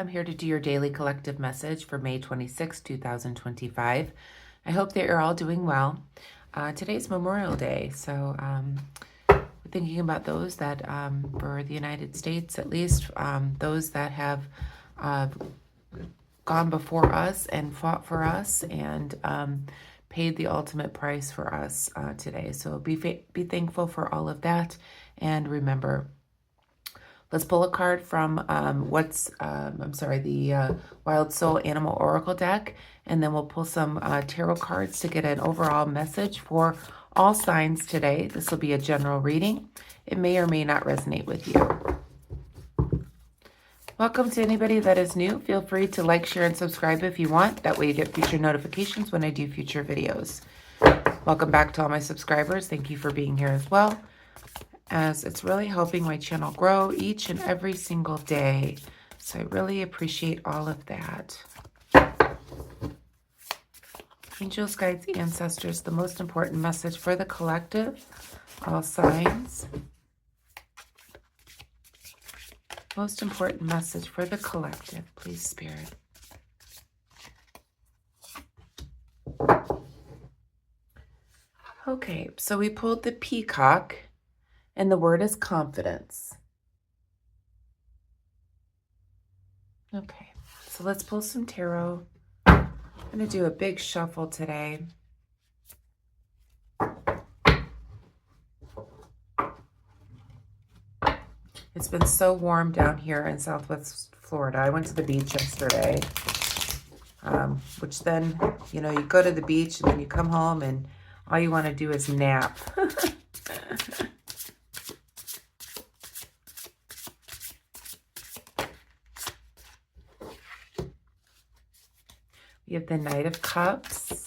I'm here to do your daily collective message for May 26, 2025. I hope that you're all doing well. Today's Memorial Day, so we're thinking about those that, for the United States at least, those that have gone before us and fought for us and paid the ultimate price for us today. So be thankful for all of that, and remember. Let's pull a card from the Wild Soul Animal Oracle deck, and then we'll pull some tarot cards to get an overall message for all signs today. This will be a general reading. It may or may not resonate with you. Welcome to anybody that is new. Feel free to like, share, and subscribe if you want. That way you get future notifications when I do future videos. Welcome back to all my subscribers. Thank you for being here as well, as it's really helping my channel grow each and every single day. So I really appreciate all of that. Angels, guides, ancestors, the most important message for the collective, all signs. Most important message for the collective, please, Spirit. Okay, so we pulled the Peacock. And the word is confidence. Okay, so let's pull some tarot. I'm going to do a big shuffle today. It's been so warm down here in Southwest Florida. I went to the beach yesterday, which then, you know, you go to the beach and then you come home and all you want to do is nap. We have the Knight of Cups.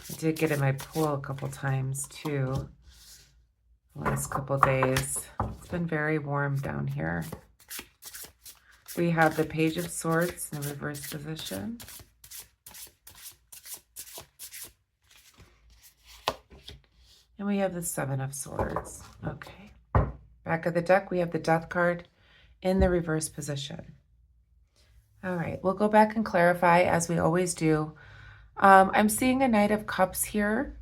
I did get in my pool a couple times too the last couple days. It's been very warm down here. We have the Page of Swords in the reverse position. And we have the Seven of Swords. Okay. Back of the deck, we have the Death card in the reverse position. All right, we'll go back and clarify as we always do. I'm seeing a Knight of Cups here.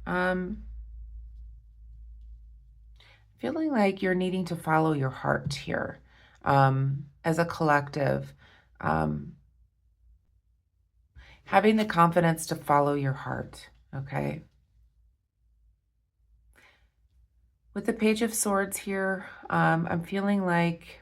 Feeling like you're needing to follow your heart here as a collective. Having the confidence to follow your heart, okay? With the Page of Swords here, I'm feeling like,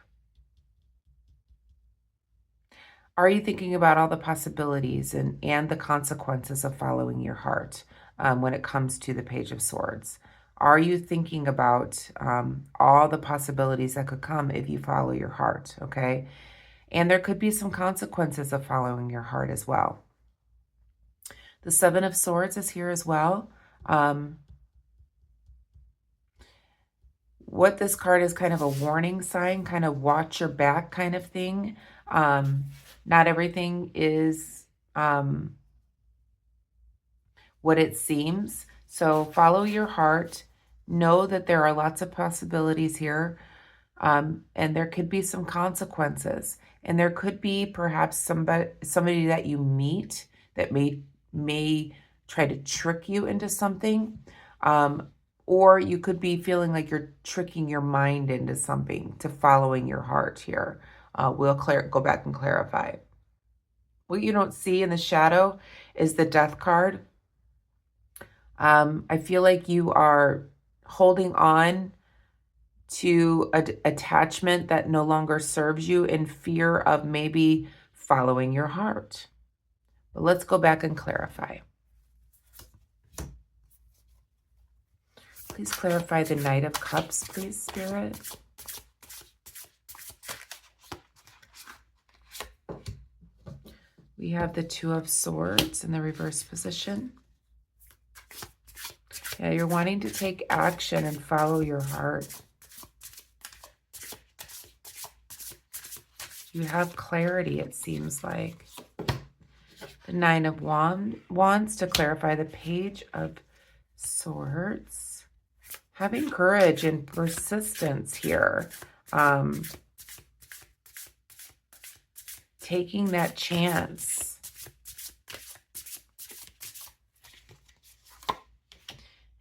are you thinking about all the possibilities and the consequences of following your heart when it comes to the Page of Swords? Are you thinking about all the possibilities that could come if you follow your heart, okay? And there could be some consequences of following your heart as well. The Seven of Swords is here as well. What this card is kind of a warning sign, kind of watch your back kind of thing. Not everything is what it seems. So follow your heart. Know that there are lots of possibilities here. And there could be some consequences. And there could be perhaps somebody that you meet that may try to trick you into something. Or you could be feeling like you're tricking your mind into something, to following your heart here. We'll go back and clarify. What you don't see in the shadow is the Death card. I feel like you are holding on to an attachment that no longer serves you in fear of maybe following your heart. But let's go back and clarify. Please clarify the Knight of Cups, please, Spirit. We have the Two of Swords in the reverse position. Yeah, you're wanting to take action and follow your heart. You have clarity, it seems like. The Nine of Wands to clarify the Page of Swords. having courage and persistence here. Taking that chance.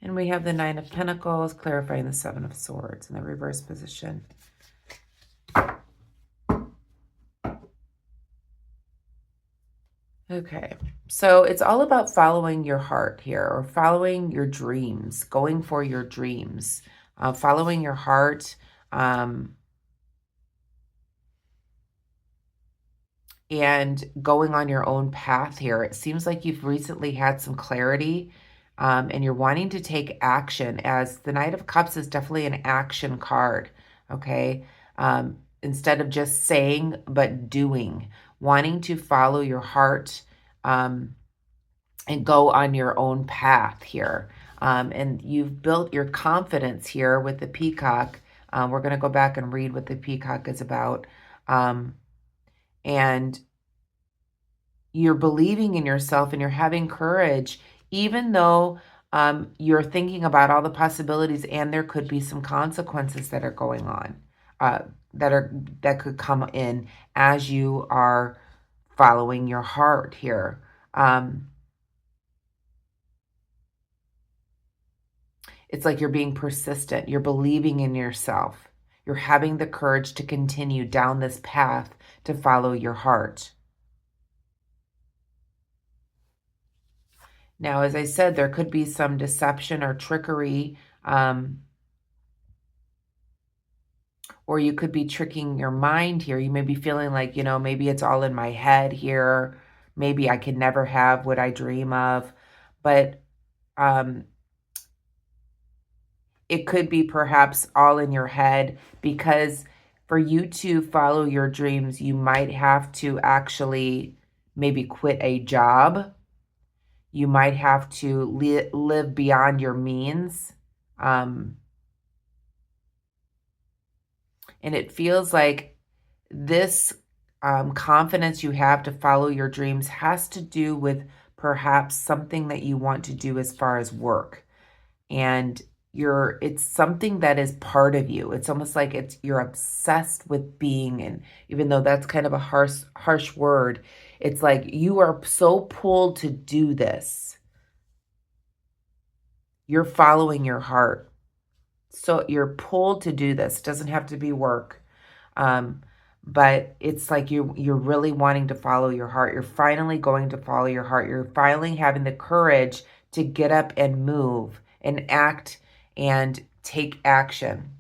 And we have the Nine of Pentacles, clarifying the Seven of Swords in the reverse position. Okay, so it's all about following your heart here, or following your dreams, going for your dreams, following your heart, and going on your own path here. It seems like you've recently had some clarity, and you're wanting to take action, as the Knight of Cups is definitely an action card, okay? Instead of just saying, but doing, wanting to follow your heart, and go on your own path here. And you've built your confidence here with the Peacock. We're going to go back and read what the Peacock is about. And you're believing in yourself and you're having courage, even though you're thinking about all the possibilities, and there could be some consequences that are going on, that could come in as you are following your heart here. It's like you're being persistent. You're believing in yourself. You're having the courage to continue down this path to follow your heart. Now, as I said, there could be some deception or trickery, or you could be tricking your mind here. You may be feeling like, maybe it's all in my head here. Maybe I can never have what I dream of. But it could be perhaps all in your head, because for you to follow your dreams, you might have to actually maybe quit a job. You might have to live beyond your means. And it feels like this confidence you have to follow your dreams has to do with perhaps something that you want to do as far as work. And it's something that is part of you. It's almost like you're obsessed with being, and even though that's kind of a harsh word, it's like you are so pulled to do this. You're following your heart. So you're pulled to do this. It doesn't have to be work. But it's like you're really wanting to follow your heart. You're finally going to follow your heart. You're finally having the courage to get up and move and act and take action.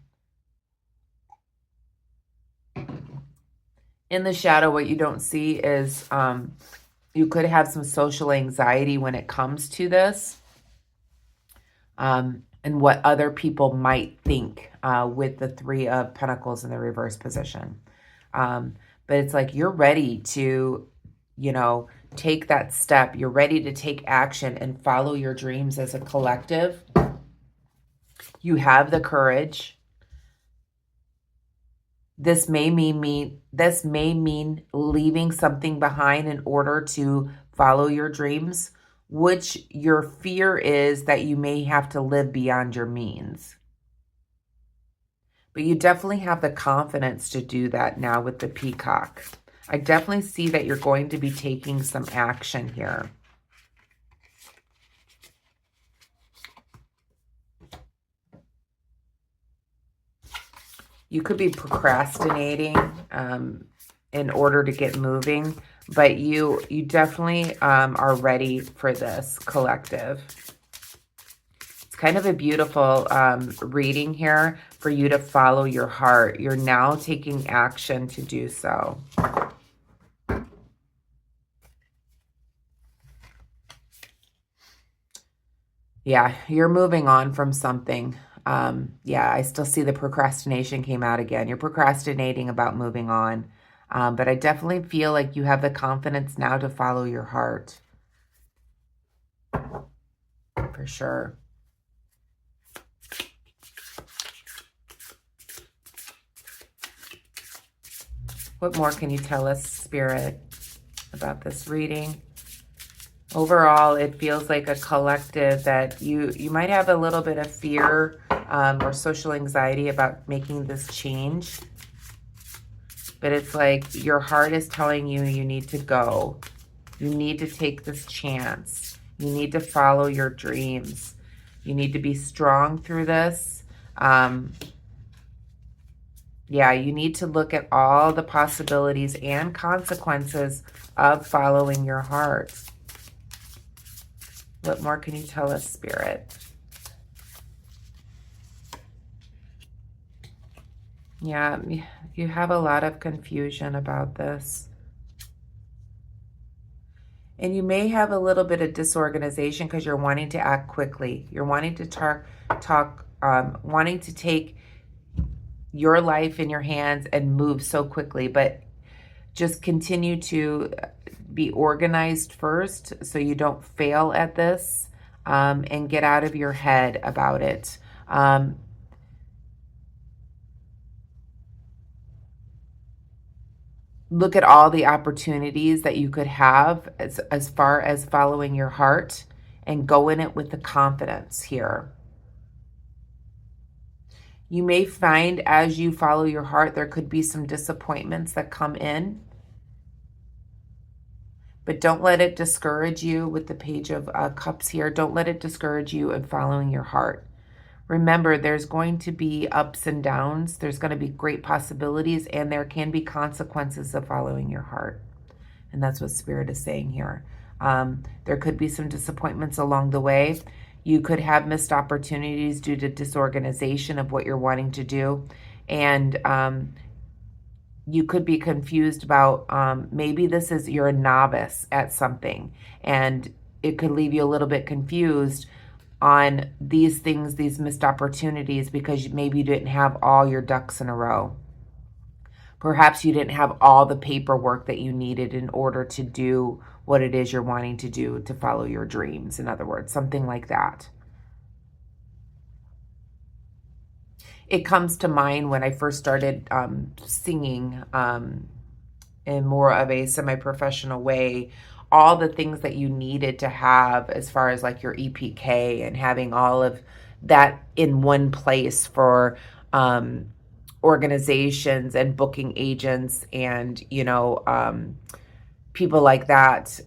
In the shadow, what you don't see is you could have some social anxiety when it comes to this, and what other people might think with the Three of Pentacles in the reverse position. But it's like you're ready to, take that step. You're ready to take action and follow your dreams as a collective. You have the courage. This may mean leaving something behind in order to follow your dreams, which your fear is that you may have to live beyond your means. But you definitely have the confidence to do that now with the Peacock. I definitely see that you're going to be taking some action here. You could be procrastinating in order to get moving, but you definitely are ready for this collective. It's kind of a beautiful reading here for you to follow your heart. You're now taking action to do so. Yeah, you're moving on from something. Yeah, I still see the procrastination came out again. You're procrastinating about moving on. But I definitely feel like you have the confidence now to follow your heart. For sure. What more can you tell us, Spirit, about this reading? Overall, it feels like a collective that you might have a little bit of fear or social anxiety about making this change. But it's like your heart is telling you you need to go. You need to take this chance. You need to follow your dreams. You need to be strong through this. Yeah, you need to look at all the possibilities and consequences of following your heart. What more can you tell us, Spirit? Yeah, you have a lot of confusion about this. And you may have a little bit of disorganization because you're wanting to act quickly. You're wanting to wanting to take your life in your hands and move so quickly, but just continue to be organized first so you don't fail at this, and get out of your head about it. Look at all the opportunities that you could have as far as following your heart, and go in it with the confidence here. You may find as you follow your heart, there could be some disappointments that come in, but don't let it discourage you with the Page of Cups here. Don't let it discourage you in following your heart. Remember, there's going to be ups and downs. There's going to be great possibilities, and there can be consequences of following your heart. And that's what Spirit is saying here. There could be some disappointments along the way. You could have missed opportunities due to disorganization of what you're wanting to do. And you could be confused about maybe you're a novice at something, and it could leave you a little bit confused on these things, these missed opportunities, because maybe you didn't have all your ducks in a row. Perhaps you didn't have all the paperwork that you needed in order to do what it is you're wanting to do to follow your dreams. In other words, something like that. It comes to mind when I first started singing in more of a semi-professional way, all the things that you needed to have as far as like your EPK and having all of that in one place for organizations and booking agents and, people like that,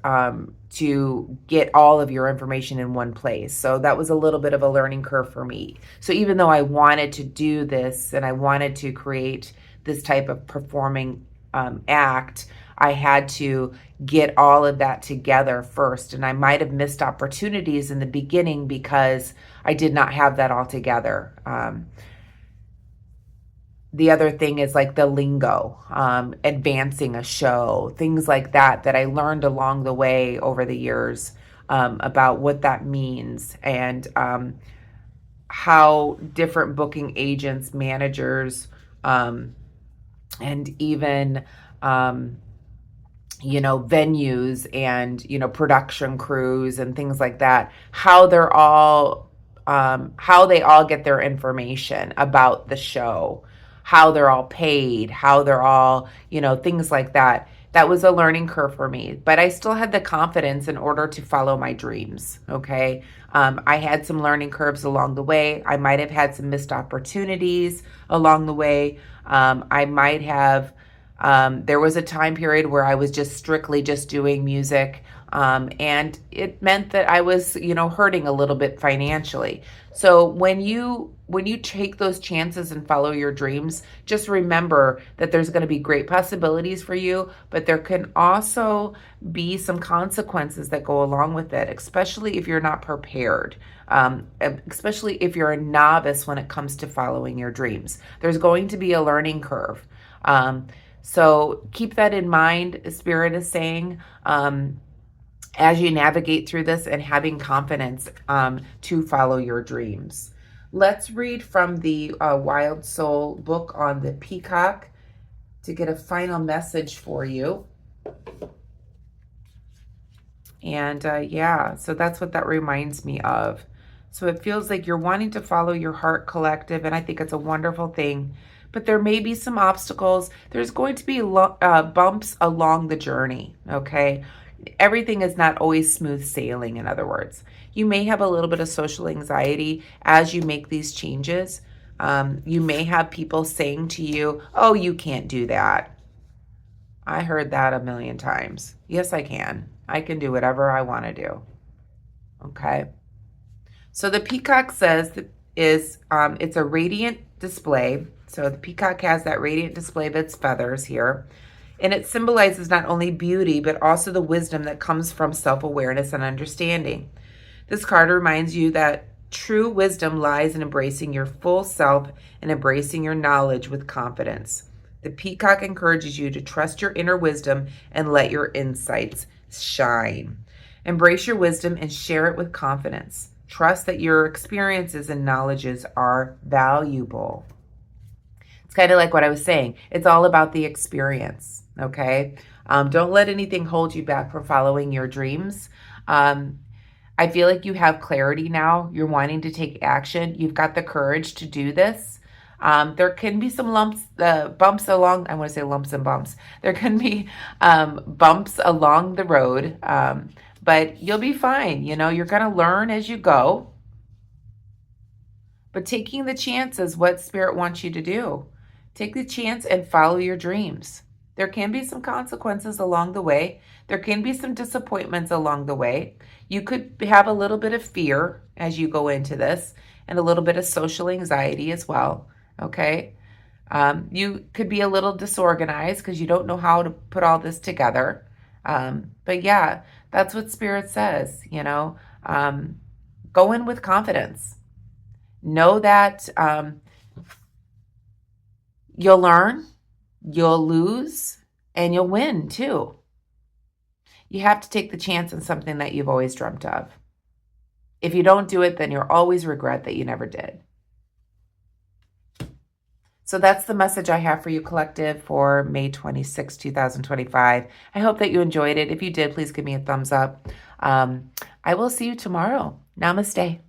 to get all of your information in one place. So that was a little bit of a learning curve for me. So even though I wanted to do this and I wanted to create this type of performing act, I had to get all of that together first. And I might have missed opportunities in the beginning because I did not have that all together. The other thing is like the lingo, advancing a show, things like that I learned along the way over the years, about what that means, and how different booking agents, managers, and even venues and production crews and things like that, how they all get their information about the show, how they're all paid, how they're all, things like that. That was a learning curve for me, but I still had the confidence in order to follow my dreams. Okay. I had some learning curves along the way. I might have had some missed opportunities along the way. I might have, there was a time period where I was just strictly just doing music. And it meant that I was, hurting a little bit financially. So when you take those chances and follow your dreams, just remember that there's going to be great possibilities for you, but there can also be some consequences that go along with it, especially if you're not prepared, especially if you're a novice when it comes to following your dreams. There's going to be a learning curve. So keep that in mind, Spirit is saying, as you navigate through this and having confidence to follow your dreams. Let's read from the Wild Soul book on the Peacock to get a final message for you. And so that's what that reminds me of. So it feels like you're wanting to follow your heart, collective, and I think it's a wonderful thing. But there may be some obstacles. There's going to be bumps along the journey, okay? Everything is not always smooth sailing, in other words. You may have a little bit of social anxiety as you make these changes. You may have people saying to you, oh, you can't do that. I heard that a million times. Yes, I can. I can do whatever I want to do. Okay. So the peacock says that it's a radiant display. So the peacock has that radiant display of its feathers here. And it symbolizes not only beauty, but also the wisdom that comes from self-awareness and understanding. This card reminds you that true wisdom lies in embracing your full self and embracing your knowledge with confidence. The peacock encourages you to trust your inner wisdom and let your insights shine. Embrace your wisdom and share it with confidence. Trust that your experiences and knowledges are valuable. It's kind of like what I was saying. It's all about the experience, okay? Don't let anything hold you back from following your dreams. I feel like you have clarity now. You're wanting to take action. You've got the courage to do this. There can be some bumps along, I want to say lumps and bumps. There can be bumps along the road, but you'll be fine. You know, you're going to learn as you go. But taking the chance is what Spirit wants you to do. Take the chance and follow your dreams. There can be some consequences along the way. There can be some disappointments along the way. You could have a little bit of fear as you go into this and a little bit of social anxiety as well, okay? You could be a little disorganized because you don't know how to put all this together. But yeah, that's what Spirit says, you know. Go in with confidence. Know that you'll learn, you'll lose, and you'll win too. You have to take the chance on something that you've always dreamt of. If you don't do it, then you'll always regret that you never did. So that's the message I have for you, collective, for May 26, 2025. I hope that you enjoyed it. If you did, please give me a thumbs up. I will see you tomorrow. Namaste.